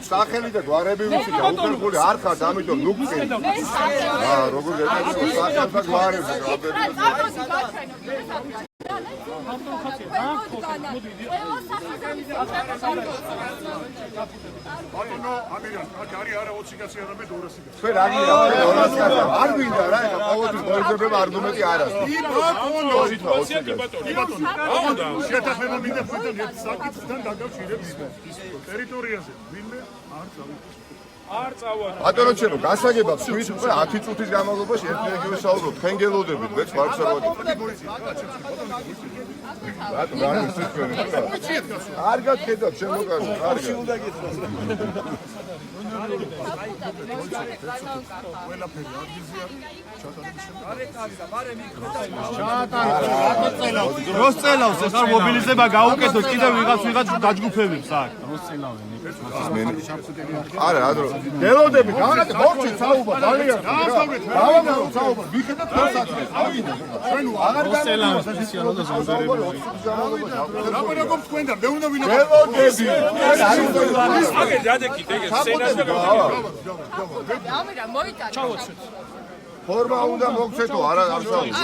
სახელი და გვარები ვიცი და უხერხული არ ხარ ამიტომ ნუქცე. როგორ გეტყვი სახელი და გვარები. ბატონო ამირან აქ არის არა 20 კაცი არა მე 200 კაცი. ჩვენ არ გინდა 200 კაცი არ გვინდა რა ეხლა ყოველთვის მოიძებება არგუმენტი არ არის. ბატონო ბატონო შეთანხმება მინდა თქვენთან ერთ საკითხთან დაკავშირებით ტერიტორიაზე ვინმე არ წავა ბატონო ჩემო გასაგებად თქვით უკვე 10 წუთის განმავლობაში ერთმანეთს საუბრობთ თქვენ გელოდებით მეც ვარცხავდი ბატონო რა არის თქვენ არ გაგხედავ ჩემო კარგი არ ყველაფერი ადგილზე არის ჩატარების შემდეგ დროს წელავს ეს არ მობილიზება გაუკეთოთ კიდევ ვიღაც დაჯგუფებებს აქ დროს წელავენ არა ადრო გელოდები გავაკეთე ხორცი საუბარ ძალიან გავაკეთე საუბარ ვიხედავთ ხორცს ავიდა ჩვენ აღარ წელავენ სპეციალურად ზონდერები როგორ თქვენთან მე უნდა ვინო გელოდები აგე დადეკით ეგ სცენაზე ამირა მოიტანე ჩავოცეთ ფორმა უნდა მოგცეთო არა არსაუბრ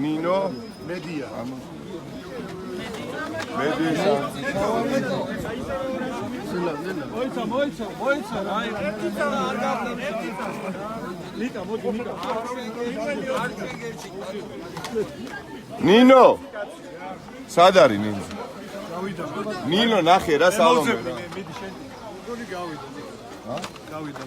ნინო მედია მედია მოიცა რა ერთიცა არ გაგნი ერთიცა ნიკა მოდი ნიკა ნინო სად არის ნინო ნინო ნახე რა სალომე მიდი შენ გონი გავიდა ჰა გავიდა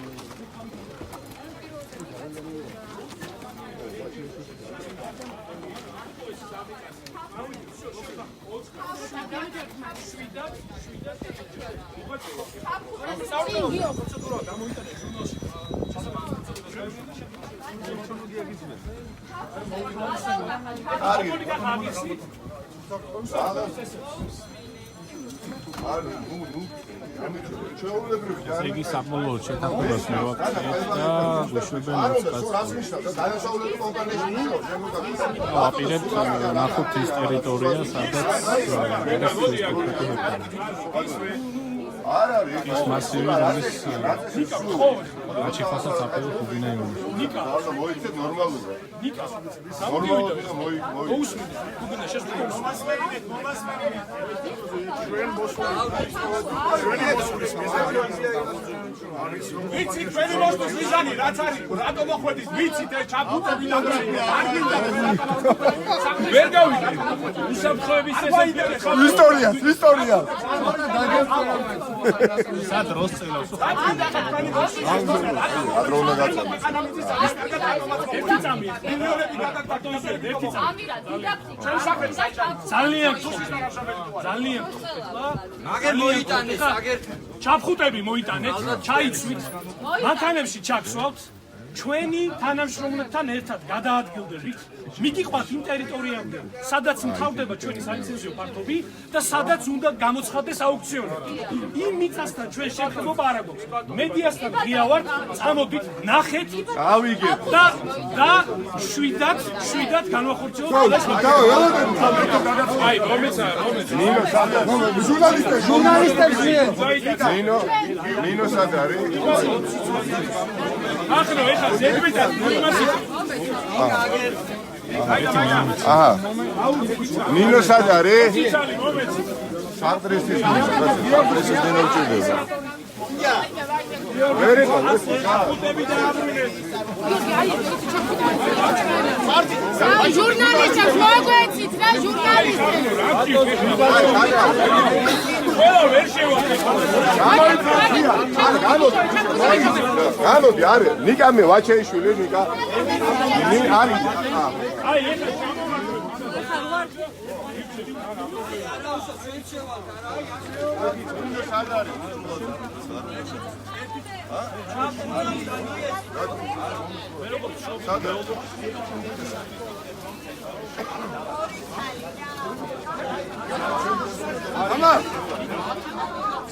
იგი საბოლოოდ შეთანხმებას მივაკეთეთ და გვიშვებენ ვაპირებთ ნახუთის ტერიტორია, სადაც არ არის ის მასივი არის აჩიფასაც აპირებ უგინა იმუშ. ნიკა მოიცეთ ნორმალურია. ნიკა ნორმალურია მოუსმინე უგინა შესწავლით ჩვენ ჩვენი მოსulis მიზანი არის ვიცი ჩვენი მოსulis მიზანი რაც არის რატო მოხვედით ვიცით ეს ჩაფუტები და არ გინდა ვერ გავიგე უსაფრთხოების ისტორია სად დროს წელავს ადრონა გაცა ძალიან აგერ მოიტანეს აგერ ჩაფხუტები მოიტანეთ ჩაიცვით მანქანებში ჩაგსვავთ ჩვენი თანამშრომლებთან ერთად გადაადგილდებით მიგიყვათ იმ ტერიტორიამდე სადაც მთავრდება ჩვენი სალიცენზიო ფართობი და სადაც უნდა გამოცხადდეს აუქციონი იმ მიწასთან ჩვენ შეხებობა არ აქვს მედიასთან ღია ვართ წამოდით ნახეთ ავიგეთ და შვიდად განვახორციელოთ აი მომეცა ნინო სად არის ჟურნალისტები ნინო სად არის ახლა ეხა ზედმეტა იმასი აჰა ნინო სად არის სანტრესის სანტრესის დენოჭირდება ვერ იყო ჟურნალისტებს მოგვეცით და ჟურნალისტებს ყველა ვერ შევაკეთე გამოდი არის ნიკა მე ვაჩეიშვილი ნიკა არის აი ეხა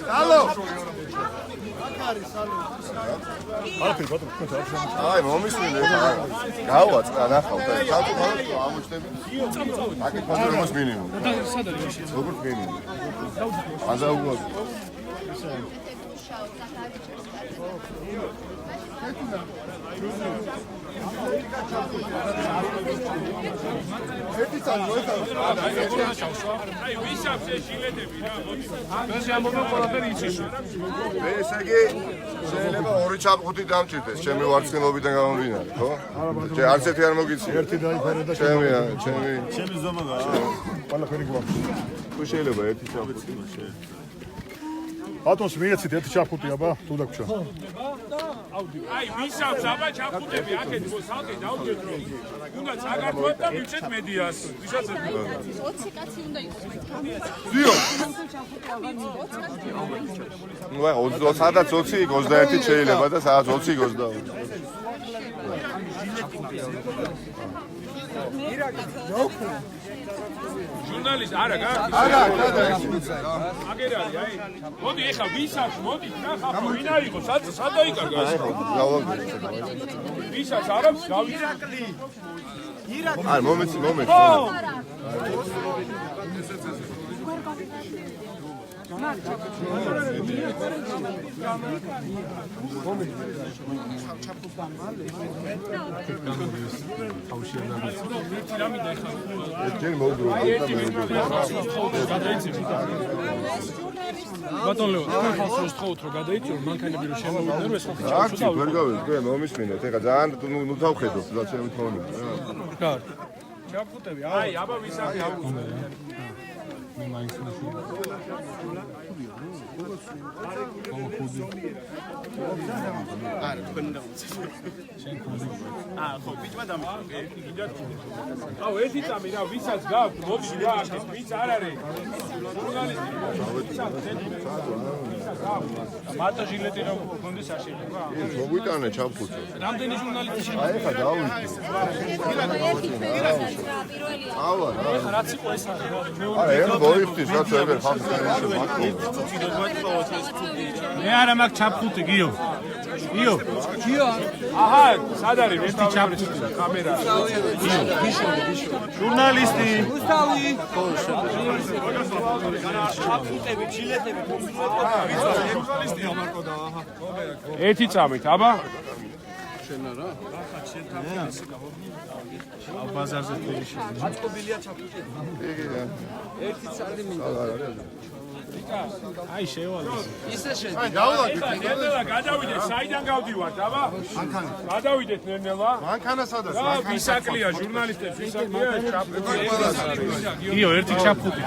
Halo! არაფერი ბატონო, თქვენ არ შემიძლია. აი, მომისმინე ხა. გავაწყდა ნახავ და თავთუხარად ამოჩნდები. აკი ფონდროს მინიმუმ. სად არის მაშინ? როგორ მინიმუმ? აზაუგო. აი, ვისავს ეს ჟილეტები რა, მოდი. ეს ამბობენ ყველაფერი იცის. ესე იგი შეიძლება 2-5 დამჭირდეს ჩემი ვარცხნილობიდან გამომდინარე, ხო? არც ერთი არ მოგიცი. ერთი დაიფარე და ჩემი ზომაა. ყველაფერი გვაქვს. თუ შეიძლება 1-5 ბატონს მიეცით ერთი ჩაფუტია ბა, თუ დაგვრჩა. აი, ვისავს აბა ჩაფუტები აქეთ მოსალკე დავდგეთ რომ უნდა წაგართვათ და მივცეთ მედიას. ვისაც 20 კაცი უნდა იყოს. დიო. ნუ აი 20 სადაც 20 იქ 21 შეიძლება და სადაც 20 იქ 22. ჟურნალისტ არა გა? არა, და აგერ არის აი. მოდი ეხა ვისავს მოდი ნახავ ვინ აიღო სად აიკარგა? ვისავს არ აქვს გავიძაკლი. აი მომენტი. ბატონ ლეო, თქვენ ხალხს რო სთხოვთ რომ გადაიწიო, მანქანები რომ შემოვიდნენ რომ ეს ხალხი აქ ვერ გავიგე, მომისმინეთ, ეხა ძალიან ნუ დავხედოთ, რა ჩემი თქონია. კარგი. ჩაფუტები, აი, აბა ვისავს აუ ერთი წამი რა ვისაც გაქვს მოდი რა აქეთ ვიც არ არის მარტო ჟილეტი რომ გქონდეს არ შეიძლება მოგვიტანე ჩაფხუტე. რამდენი ჟურნალისტი აი ეხა დავიწყე. ავა რა. რაც იყო ეს არის არა, ეხა მოიხდის რაც ეგერ ხალხს მე არა მაქვს ჩაფხუტი გიო. აჰა სად არის ერთი ჩაფხუტი კამერა ჟურნალისტი. ერთი წამით აბა ბაზარზე თბილისში. აი შევალეს. ნერნელა გადავიდეთ საიდან გავდივართ აბა გადავიდეთ ნერნელა მანქანა სად არის? რა ვისაკლია ჟურნალისტებს ვისაკლია გიო ერთი ჩაფხუტი.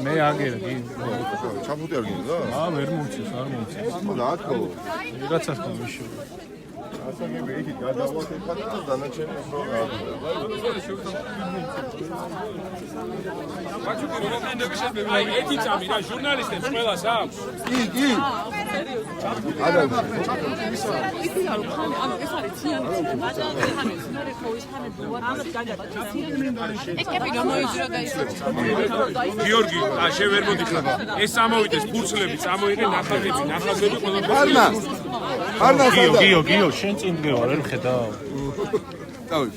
მე აგერა გიო. ჩაფხუტი არ გინდა? ვერ მომწეს, არ მომწეს. და ათქო. ვიღაცას მომიშო. ასაგები იქ გადავაყენე და დანარჩენი რო აი ერთი წამი რა ჟურნალისტებს ყველას აქვს კი გიორგი შე ვერ მოდიხარ ეს წამოვიდეს ფურცლები წამოიღე ნახაზები ყველაფერი არნა გიო შენ წინ დგევა ვერ ხედავ დავი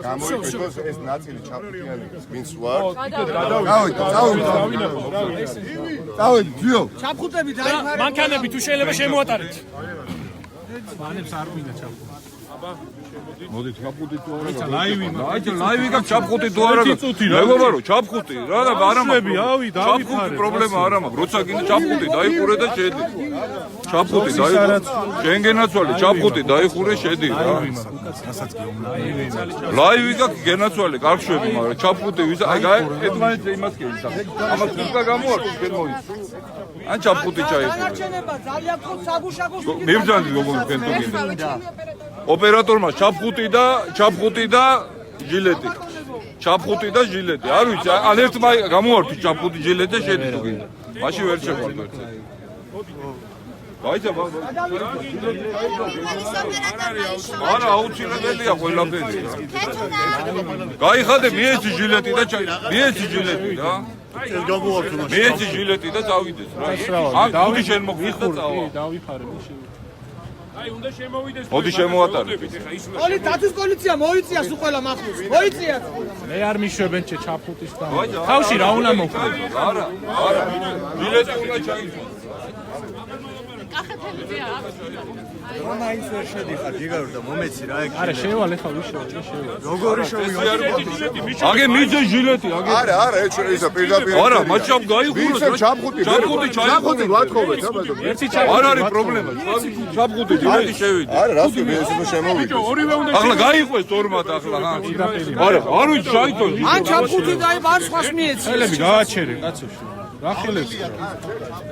გამოიყენოს ეს ნაწილი ჩაფუტიანი ვინც ვარ დავით ძიო ჩაფხუტები დაიფარე მანქანები თუ შეიძლება შემოატარეთ მანებს არ მინდა ჩაფხუტი მოდი ჩაფხუტი თუ არა ლაივი ლაივი გაქვს ჩაფხუტი თუ არა მეგობარო ჩაფხუტი რა არა ავი ჩაფხუტი პრობლემა არ მაქვს როცა გინდა ჩაფხუტი დაიხურე და შედი ჩაფხუტი დაიხურე შენ გენაცვალე ჩაფხუტი დაიხურე შედი რა ლაივი გაქვს გენაცვალე კარგშვები მაგრამ ჩაფხუტი აი ერთმანეთზე იმას გეცა ამას თუკა გამოაქვს შენ მოიცი ან ჩაფხუტი ჩაიხურე ძალიან ხო საგუშაგოს მიბრძანდი როგორ გენ თუ გინდა ოპერატორმა ჩაფხუტი და ჟილეტი ჩაფხუტი და ჟილეტი. არ ვიცი, ან ერთმა გამოვარდი ჩაფხუტი ჟილეტი და შედი თუ გინდა. მაშინ ვერ შეგვარდ ერთ. გაიცა ბაბა. არა, აუცილებელია ყველაფერი. გაიხადე მიეცი ჟილეტი და მიეცი ჟილეტი რა. ეს გამოვარდ უნდა. მიეცი ჟილეტი და წავიდეს რა. ან დავი შენ მოგვიხდა წავა. დავიხარე აი უნდა შემოვიდეს. მოდი შემოვატარებ. ორი დათვის პოლიცია მოიწიას უყველა მახვილს. მოიწიათ. მე არ მიშვებენ ჩაფხუტის და თავში რა უნდა მოხდეს არა, არა. ჟილეტი უნდა ჩაიგო. კახეთელია აქვს. რომაინს ვერ შედიხარ ჯიგაურ და მომეცი რა ეგ. არა შევალ ახლა ვიშო შევალ როგორი შევიღო? აგე მიძე ჟილეტი, აგე. არა, არა, ეს ისა პირდაპირ. არა, მაჩამ გაიხუროს. ჩაფხუტი, ჩაფხუტი ვათხოვეთ, აბა. ერთი არ არის პრობლემა. ჩაფხუტი ჟილეტი შევიდე. არა, რას ვიბე ეს შემოვიდე. ორივე უნდა ახლა გაიყვეს ორმად ახლა რა. არა, არ ვიცი საერთოდ. ან ჩაფხუტი დაიბა არ სხვას მიეცი. ხელები გააჩერე კაცოში რა ხელებს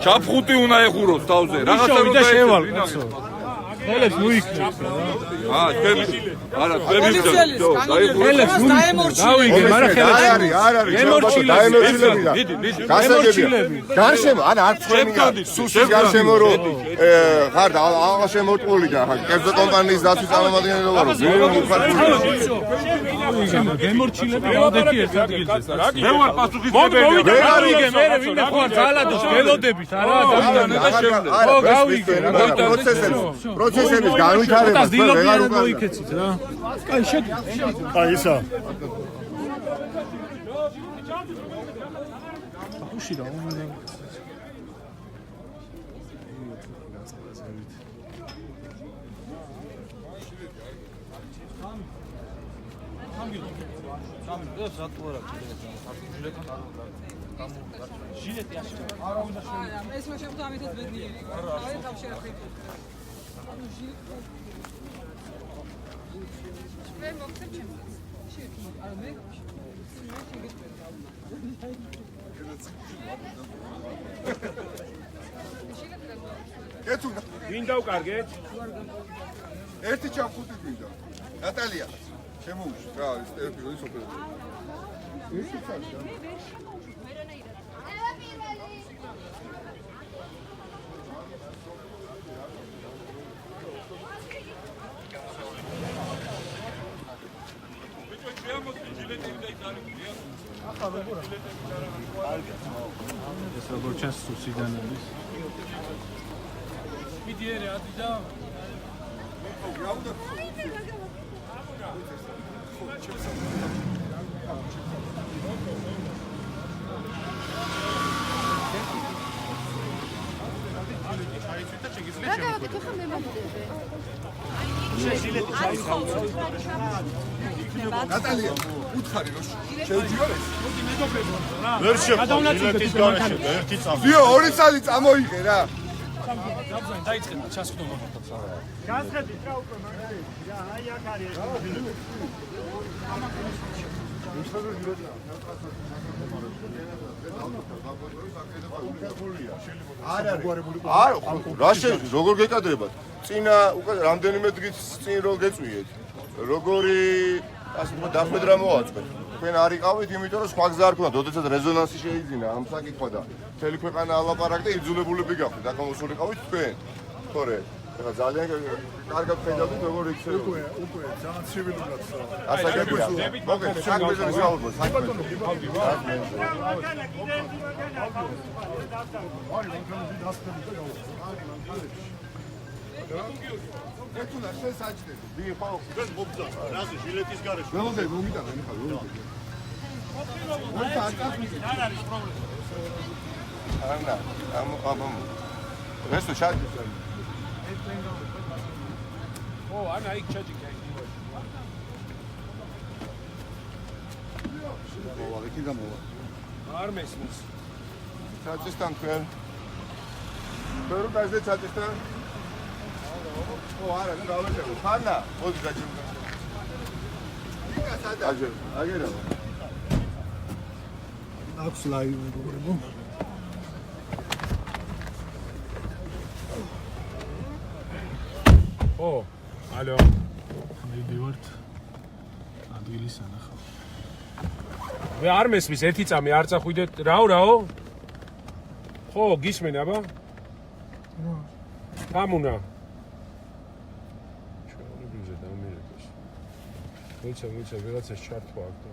ჩაფხუტი უნდა ეხუროს თავზე. რაღაცა და შევალ კაცო ხელებს მოიქნებს რა თქვენი არა თქვენი ხელებს დავიგე მაგრამ ხელებს არ არის გემორჩილები გასაგებია გარშემო ან არ თქვენია სუსის გარშემო რო ხარ აღა შემოტყული და კერძო კომპანიის დაცვის წარმომადგენელი ვარო გემორჩილები ავდექი ერთ ადგილზე მე ვარ პასუხისმგებელი გავიგე მე ვინმე ხარ ძალადოს გელოდებით არა და შემდეგ ო გავიგე პროცესების განვითარება ვეღარ მოიქეცით რა აი შედი აი ისა უში რა უნდა ჟილეტი აშკარა არა უნდა ეს მოშევდა ამითაც ბედნიერი აი თავში რა ხიქი ანუ ჟილეტი მე მოგცემ ჩემს შექი არა მე ვინ დავკარგეთ? ერთი ჩაფხუტი გვინდა. ნატალია, შემოუშვი რა არის ტელეფონი სოფელი. ერთი ჩაფხუტი. ეს როგორ ჩანს სუსიდან არის მიდიერი ადიდა ნატალია, უთხარი რომ შეუძლიო ეს. ვერ შეხვდა ჟილეტის გარეშე და ერთი წამო. დიო, ორი წელი წამოიღე რა. გაბზანი დაიწყება ჩასხდომა. გასხედით რა უკვე მაგარი. რა, აი აქ არის ეს ჟილეტი. არა, რა შეიძლება როგორ გეკადრებათ? წინა უკვე რამდენიმე დღის წინ რო გეწვიეთ. როგორი ასე ვთქვათ დახვედრა მოაწყეთ. თქვენ არ იყავით, იმიტომ რომ სხვა გზა არ ქონდათ, როდესაც რეზონანსი შეიძინა ამ საკითხვა და მთელი ქვეყანა ალაპარაკდა, იძულებულები გახდით, დაკავებულიყავით თქვენ. თორე ეხლა ძალიან კარგად ხედავთ როგორ იქცევა. უკვე ძალიან ცივილურად. ასაგებია. მოგეთ, საქმეზე ვისაუბროთ, საქმეზე. ეთუნა შენ საჭდები. დი ხო, ეს მოგძა. რაზე ჟილეტის გარეშე. ველოდე მომიტანა ხა ველოდე. არ არის პრობლემა. არა, აბა. რესო ჩაჭი. ო, ანა იქ ჩაჭი კაი. მოვა, იქი გამოვა. არ მესმის. ჩაჭისთან თქვენ. ბერო დაიზე ჩაჭისთან. ო, არა, ნუ გავეჭერე. ხანა, მოდი გაჭირე. იქა სადა. აგერა. აქვს ლაივი როგორებო? ო, ალო. მივდივართ ადგილის ანახავ მე არ მესმის ერთი წამი არ წახვიდეთ რაო ხო გისმენ აბა გამუნა ჩვეულებრივზე დამირეკოს მოიცა ვიღაცას ჩართვა აქ და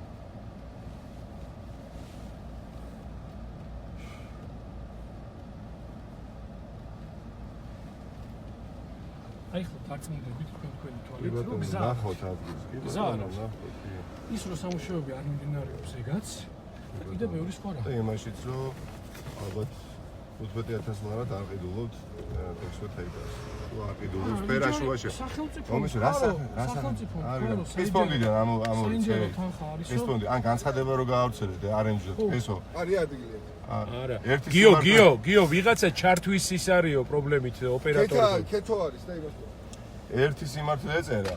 აი ხო დარწმუნდებით თქვენი თვალით ბატონო, რომ გზა ნახოთ ადგილს. კი გზა ბატონო, არის. ნახოთ. კი. ის რომ სამუშაოები არ მიმდინარეობს ეგაც და კიდე ბევრი სხვა რა და იმაშიც რომ ალბათ 15,000 ლარად არ ყიდულობთ 6 ჰექტარს. თუ არ ყიდულობთ ფერაშუაში. ომის რა სახელმწიფო ეს ფონდიდან საინჟინრო თანხა არის ეს ფონდი ან განცხადება რო გაავრცელეთ არენჯზე ესო არის ადგილი. არა ერთი გიო ვიღაცა ჩართვის ის არისო პრობლემით ოპერატორი კეთო არის და იმას ერთი სიმართლე ეწერა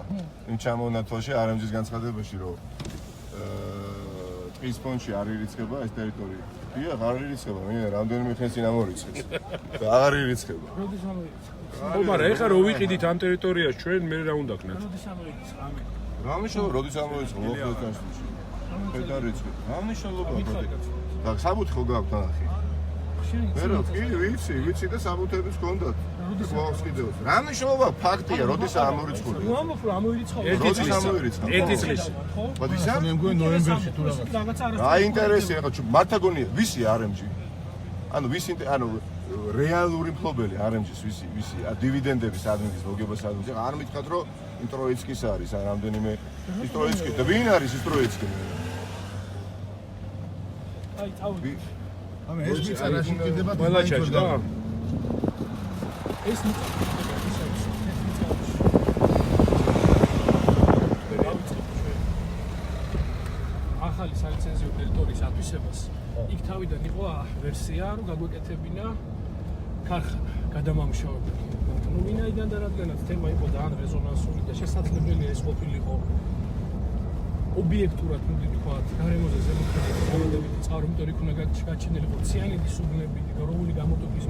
იმ ჩამონათვალში არენჯის განცხადებაში რომ ტყის ფონდში არ ირიცხება ეს ტერიტორია. დიახ, არ ირიცხება, მე რამდენიმე ხანს წინ ამორიცხეს. და აღარ ირიცხება. როდის ამოიწყო ხო მაგრამ ეხლა რო ვიყიდით ამ ტერიტორიას ჩვენ მე რა უნდა ქნათ როდის ამოიწყო ამე რა მნიშვნელობა, როდის ამორიცხო მოხდეთანში? ფედარ რიცხი. რა მნიშვნელობა აქვს? და საბუთი ხო გაქვთ ნახე? მე რა კი ვიცი და საბუთების ჰქონდათ. გვაქვს კიდევ. რა მნიშვნელობა ფაქტია, როდის ამორიცხული? ნუ ამოფ რომ ამოირიცხო ერთი წლის ბოდიშა? მე მგონი ნოემბერში თუ რაღაც არა რა ინტერესია ხო მართა გონია ვისი RMG? ანუ რეალური მფლობელი RMG-ს ვისი დივიდენდების ადგილის მოგებას ადგილზე არ მითხრათ რომ იმ ტროიცკის არის ან რამდენიმე ის ტროიცკი და ვინ არის ის ტროიცკი? აი წავი ამე ეს მიწარაში მკიდება ყველა ჩაჭდა ეს ახალი სალიცენზიო ტერიტორიის ათვისებას იქ თავიდან იყო ვერსია რომ გაგვეკეთებინა ქარხანა გადამამუშავებელი ну ვინაიდან და რადგანაც თემა იყო ძალიან რეზონანსული და შესაძლებელია ეს ყოფილიყო ობიექტურად მოდი ვთქვათ გარემოზე ზემოქმედებითი წყარომტერი იქნა გაჩენილიყო ციანიდის უბნები გარეული გამოტოფის